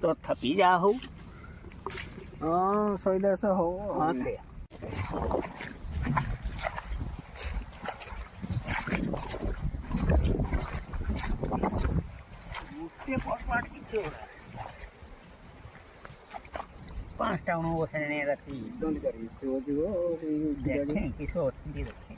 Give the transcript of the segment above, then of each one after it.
तो थपी जा हो। हाँ 100 हो। हाँ से पांच टाउन वो से रखी डोंट करी तो जो देखें किसी और चीज रखें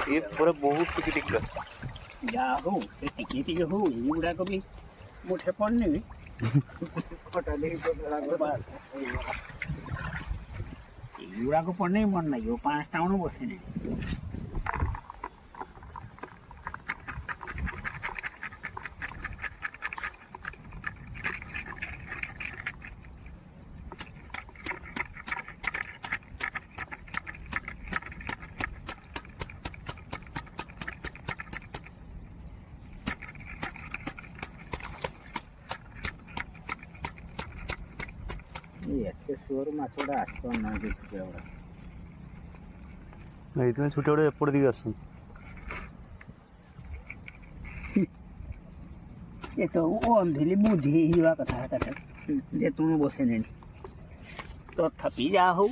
ये पूरा बहुत टिकी टिक जा हो टिकी टिकी हो ये उड़ा को भी मुठे पड़ने भी खोटा ले तो बस युवा को पढ़ने मन नहीं हो 5 टाउन बसे नहीं ଏତେ ସୁଅର ମାଛଟା ଆସିପାରୁନାହାନ୍ତି ଏଠିକି ଆଉ। ଏଇଥିପାଇଁ ଛୁଟି ଗୋଟେ ଏପଟ ଦିକେ ଆସୁଛନ୍ତି। ये तो अंधेली बुद्धि युवा कथा कथा जे तुम बसे नहीं तो थपी जा हो।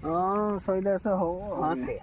हाँ 100 हो। हाँ से